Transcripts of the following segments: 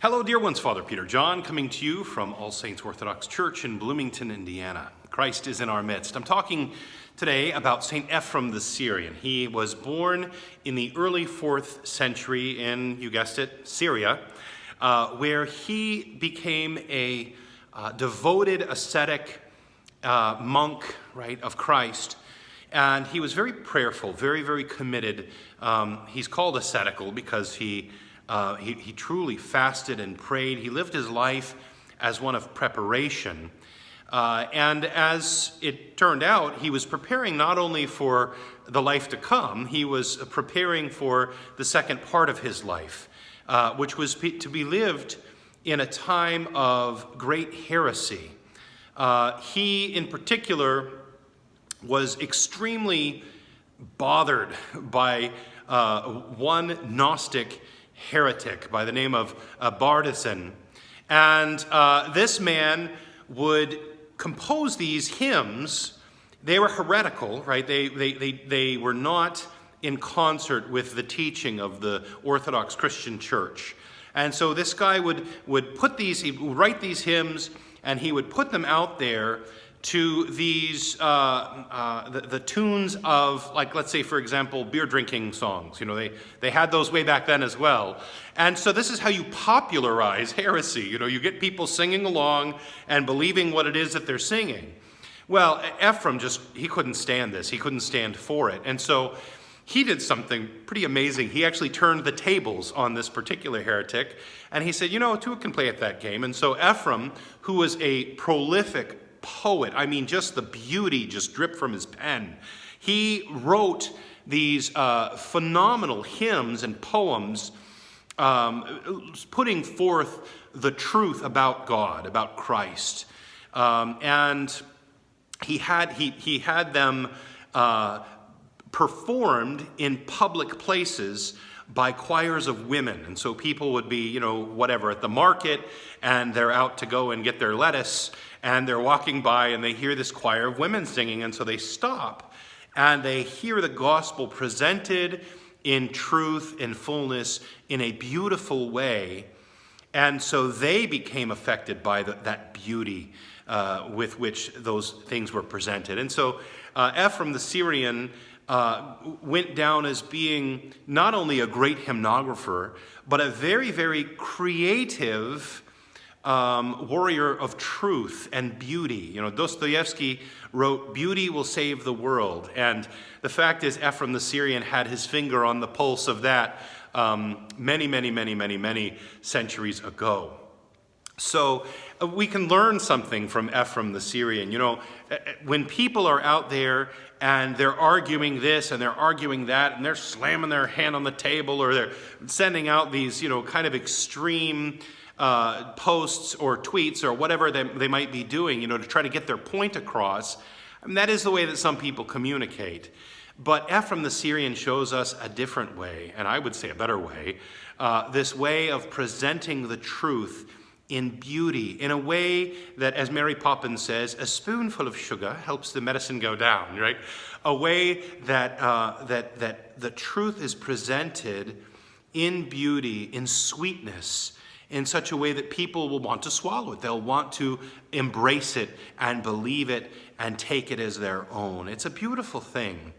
Hello, dear ones. Father Peter John coming to you from All Saints Orthodox Church in Bloomington, Indiana. Christ is in our midst. I'm talking today about St. Ephriam the Syrian. He was born in the early 4th century in, you guessed it, Syria, where he became a devoted ascetic monk, right, of Christ. And he was very prayerful, very, very committed. He's called ascetical because he truly fasted and prayed. He lived his life as one of preparation. And as it turned out, he was preparing not only for the life to come, he was preparing for the second part of his life, which was to be lived in a time of great heresy. He, in particular, was extremely bothered by one Gnostic heretic by the name of Bardesan. And this man would compose these hymns. They were heretical, right? They were not in concert with the teaching of the Orthodox Christian Church. And so this guy would write these hymns, and he would put them out there to these, the tunes of, like, let's say, for example, beer drinking songs. You know, they had those way back then as well. And so this is how you popularize heresy. You know, you get people singing along and believing what it is that they're singing. Well, Ephriam he couldn't stand this. He couldn't stand for it. And so he did something pretty amazing. He actually turned the tables on this particular heretic. And he said, you know, two can play at that game. And so Ephriam, who was a prolific poet, I mean, just the beauty just dripped from his pen. He wrote these phenomenal hymns and poems, putting forth the truth about God, about Christ, and he had them performed in public places by choirs of women. And so people would be, you know, whatever, at the market, and they're out to go and get their lettuce, and they're walking by and they hear this choir of women singing, and so they stop and they hear the gospel presented in truth, in fullness, in a beautiful way. And so they became affected by that beauty with which those things were presented. And so Ephriam the Syrian went down as being not only a great hymnographer, but a very, very creative warrior of truth and beauty. You know, Dostoevsky wrote, "Beauty will save the world." And the fact is, Ephriam the Syrian had his finger on the pulse of that many centuries ago. So we can learn something from Ephriam the Syrian. You know, when people are out there and they're arguing this and they're arguing that and they're slamming their hand on the table, or they're sending out these, you know, kind of extreme posts or tweets or whatever they might be doing, you know, to try to get their point across. I mean, that is the way that some people communicate. But Ephriam the Syrian shows us a different way, and I would say a better way, this way of presenting the truth in beauty, in a way that, as Mary Poppins says, a spoonful of sugar helps the medicine go down, right? A way that that the truth is presented in beauty, in sweetness, in such a way that people will want to swallow it. They'll want to embrace it and believe it and take it as their own. It's a beautiful thing.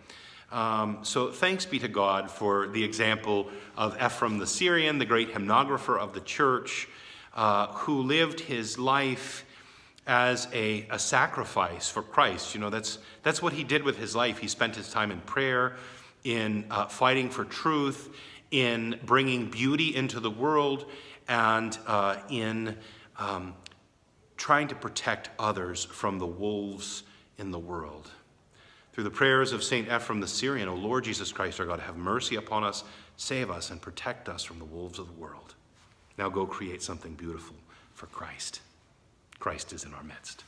So thanks be to God for the example of Ephriam the Syrian, the great hymnographer of the church, who lived his life as a sacrifice for Christ. You know, that's what he did with his life. He spent his time in prayer, in fighting for truth, in bringing beauty into the world, and in trying to protect others from the wolves in the world. Through the prayers of St. Ephriam the Syrian, O Lord Jesus Christ, our God, have mercy upon us, save us, and protect us from the wolves of the world. Now go create something beautiful for Christ. Christ is in our midst.